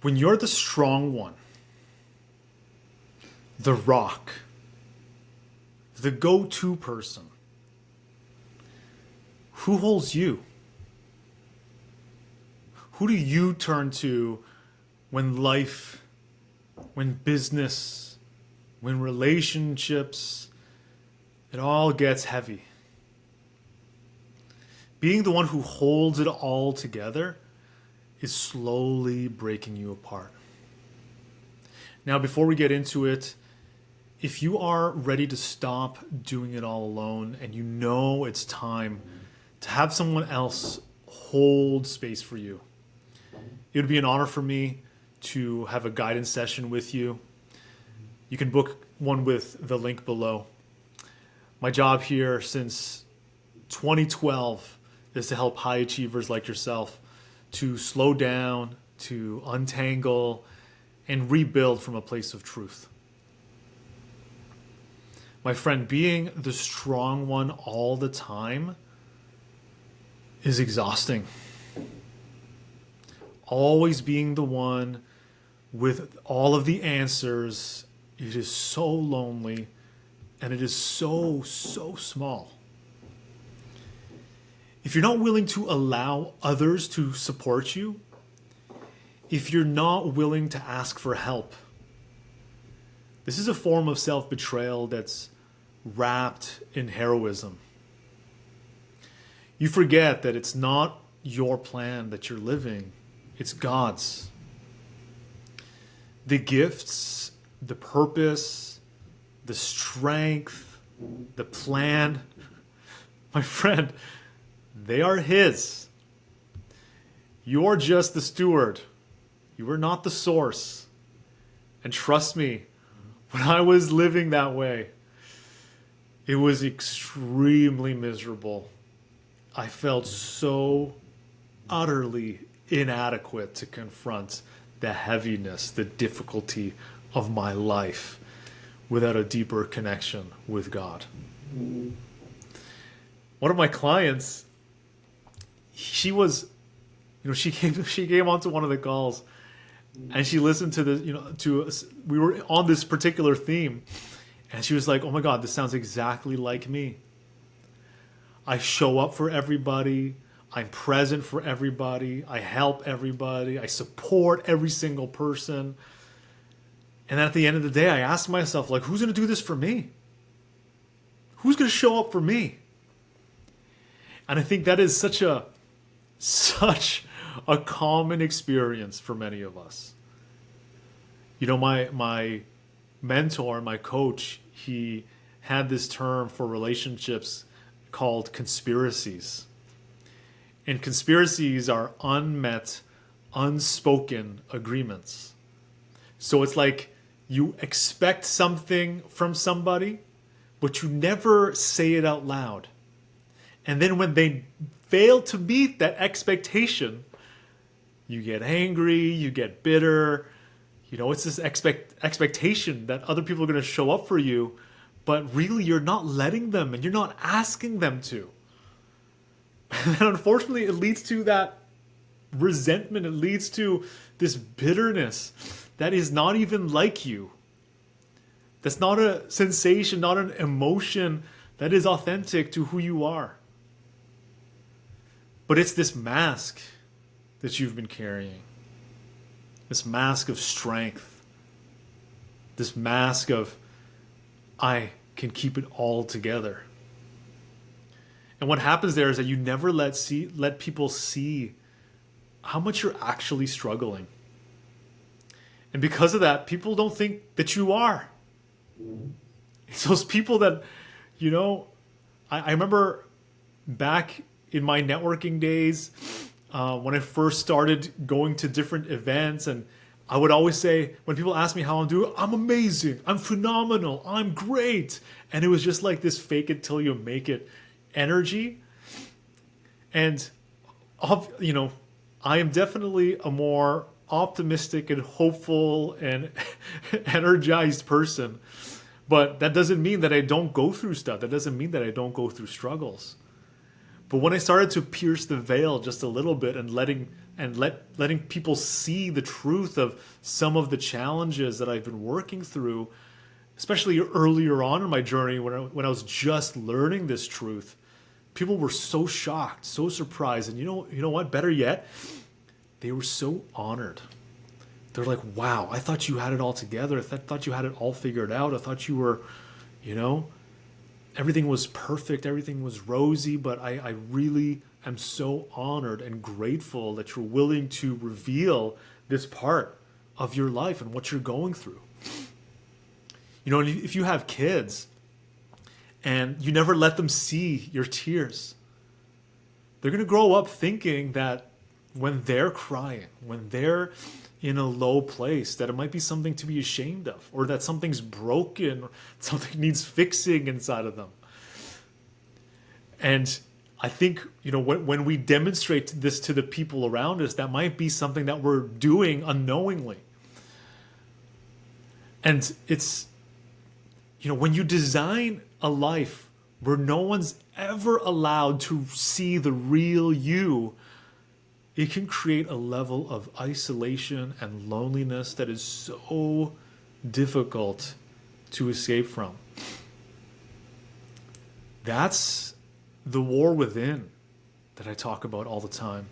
When you're the strong one, the rock, the go-to person, who holds you? Who do you turn to when life, when business, when relationships, it all gets heavy? Being the one who holds it all together is slowly breaking you apart. Now, before we get into it, if you are ready to stop doing it all alone and you know it's time to have someone else hold space for you, it would be an honor for me to have a guidance session with you. You can book one with the link below. My job here since 2012 is to help high achievers like yourself to slow down, to untangle, and rebuild from a place of truth. My friend, being the strong one all the time is exhausting. Always being the one with all of the answers, it is so lonely and it is so small. If you're not willing to allow others to support you, if you're not willing to ask for help, this is a form of self-betrayal that's wrapped in heroism. You forget that it's not your plan that you're living, it's God's. The gifts, the purpose, the strength, the plan, my friend, they are His. You're just the steward. You are not the source. And trust me, when I was living that way, it was extremely miserable. I felt so utterly inadequate to confront the heaviness, the difficulty of my life without a deeper connection with God. One of my clients, she came onto one of the calls and she listened to we were on this particular theme, and she was like, "Oh my God, this sounds exactly like me. I show up for everybody. I'm present for everybody. I help everybody. I support every single person." And at the end of the day, I asked myself, like, who's going to do this for me? Who's going to show up for me? And I think that is such a common experience for many of us. You know, my mentor, my coach, he had this term for relationships called conspiracies. And conspiracies are unmet, unspoken agreements. So it's like you expect something from somebody, but you never say it out loud. And then when they fail to meet that expectation, you get angry, you get bitter. You know, it's this expectation that other people are going to show up for you, but really you're not letting them and you're not asking them to. And unfortunately, it leads to that resentment. It leads to this bitterness that is not even like you. That's not a sensation, not an emotion that is authentic to who you are. But it's this mask that you've been carrying. This mask of strength. This mask of, I can keep it all together. And what happens there is that you never let people see how much you're actually struggling. And because of that, people don't think that you are. It's those people that, you know, I remember back in my networking days, when I first started going to different events, and I would always say, when people ask me how I'm doing, I'm amazing, I'm phenomenal, I'm great. And it was just like this fake it till you make it energy. And, you know, I am definitely a more optimistic and hopeful and energized person. But that doesn't mean that I don't go through stuff. That doesn't mean that I don't go through struggles. But when I started to pierce the veil just a little bit and and letting people see the truth of some of the challenges that I've been working through, especially earlier on in my journey when I was just learning this truth. People were so shocked, so surprised, and you know what? Better yet, they were so honored. They're like, wow, I thought you had it all together. I thought you had it all figured out. I thought you were, everything was perfect. Everything was rosy. But I really am so honored and grateful that you're willing to reveal this part of your life and what you're going through. And if you have kids and you never let them see your tears, they're going to grow up thinking that when they're crying, when they're in a low place, that it might be something to be ashamed of, or that something's broken, or something needs fixing inside of them. And I think, when we demonstrate this to the people around us, that might be something that we're doing unknowingly. And it's, when you design a life where no one's ever allowed to see the real you, it can create a level of isolation and loneliness that is so difficult to escape from. That's the war within that I talk about all the time.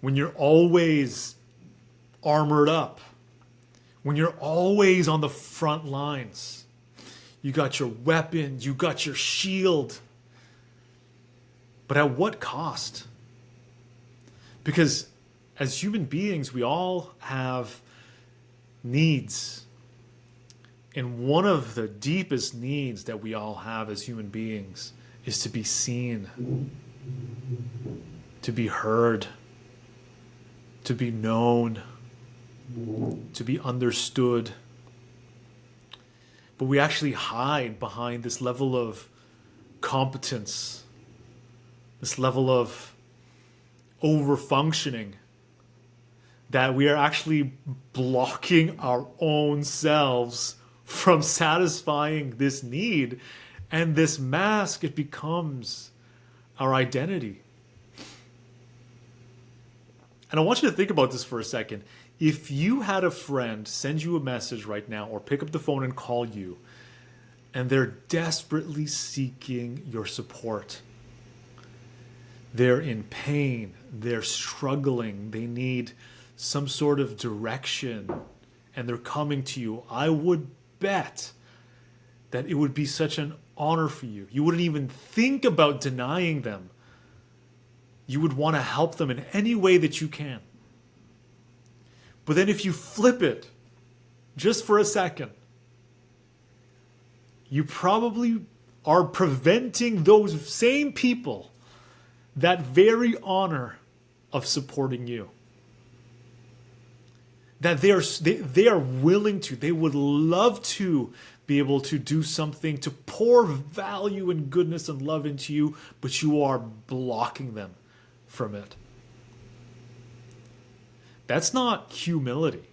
When you're always armored up, when you're always on the front lines, you got your weapon, you got your shield. But at what cost? Because as human beings, we all have needs. And one of the deepest needs that we all have as human beings is to be seen, to be heard, to be known, to be understood. But we actually hide behind this level of competence, this level of overfunctioning, that we are actually blocking our own selves from satisfying this need. And this mask, it becomes our identity. And I want you to think about this for a second. If you had a friend send you a message right now, or pick up the phone and call you, and they're desperately seeking your support, they're in pain, they're struggling, they need some sort of direction, and they're coming to you, I would bet that it would be such an honor for you. You wouldn't even think about denying them. You would want to help them in any way that you can. But then if you flip it just for a second, you probably are preventing those same people that very honor of supporting you. That they are willing to, they would love to be able to do something to pour value and goodness and love into you, but you are blocking them from it. That's not humility.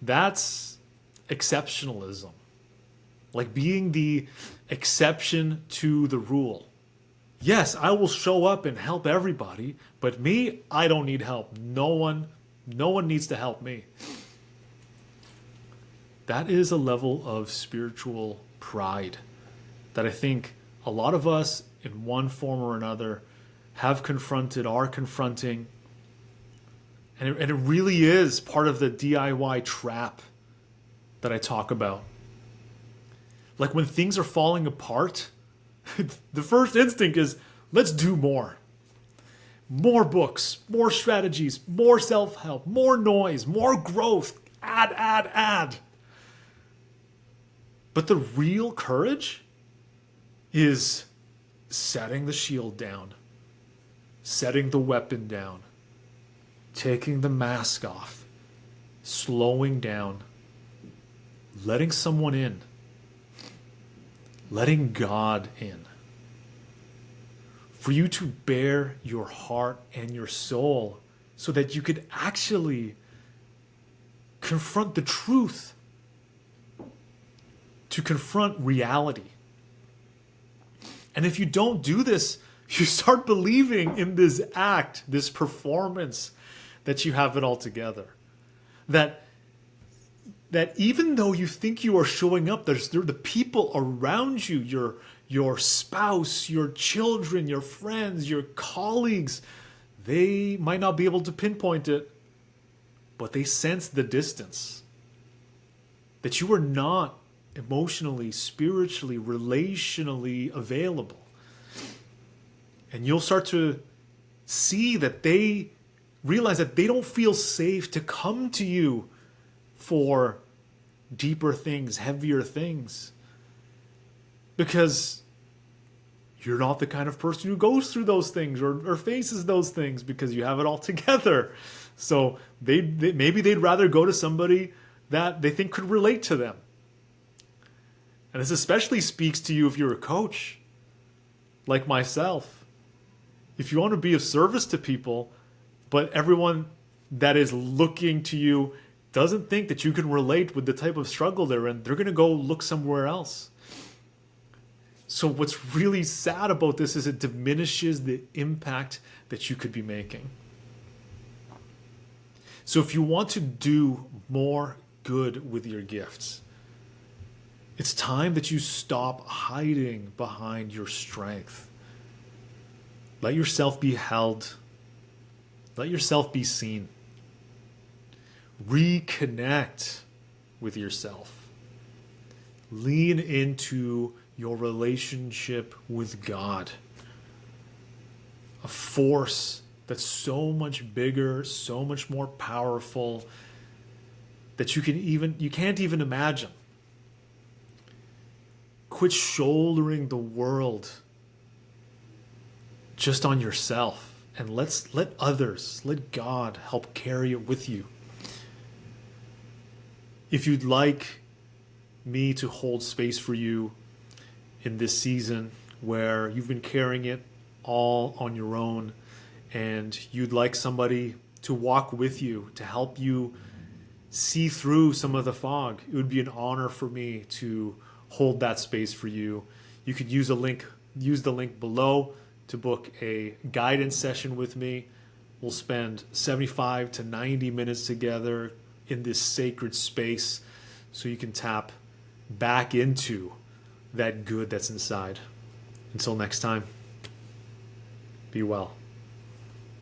That's exceptionalism. Like being the exception to the rule. Yes, I will show up and help everybody, but me, I don't need help. No one needs to help me. That is a level of spiritual pride that I think a lot of us in one form or another have confronted, are confronting. And it really is part of the DIY trap that I talk about. Like when things are falling apart, the first instinct is, let's do more. More books, more strategies, more self-help, more noise, more growth, add. But the real courage is setting the shield down, setting the weapon down, taking the mask off, slowing down, letting someone in, letting God in. For you to bare your heart and your soul so that you could actually confront the truth, to confront reality. And if you don't do this, You start believing in this act, this performance, that you have it all together. That even though you think you are showing up, there are the people around you, your spouse, your children, your friends, your colleagues, they might not be able to pinpoint it, but they sense the distance. That you are not emotionally, spiritually, relationally available. And you'll start to see that they realize that they don't feel safe to come to you for deeper things, heavier things. Because you're not the kind of person who goes through those things or faces those things because you have it all together. So maybe they'd rather go to somebody that they think could relate to them. And this especially speaks to you if you're a coach, like myself. If you want to be of service to people, but everyone that is looking to you doesn't think that you can relate with the type of struggle they're in, they're going to go look somewhere else. So what's really sad about this is it diminishes the impact that you could be making. So if you want to do more good with your gifts, it's time that you stop hiding behind your strength. Let yourself be held. Let yourself be seen. Reconnect with yourself. Lean into your relationship with God. A force that's so much bigger, so much more powerful that you can't even imagine. Quit shouldering the world just on yourself, and let God help carry it with you. If you'd like me to hold space for you in this season where you've been carrying it all on your own, and you'd like somebody to walk with you, to help you see through some of the fog, it would be an honor for me to hold that space for you. You could use the link below to book a guidance session with me. We'll spend 75 to 90 minutes together in this sacred space so you can tap back into that good that's inside. Until next time, be well.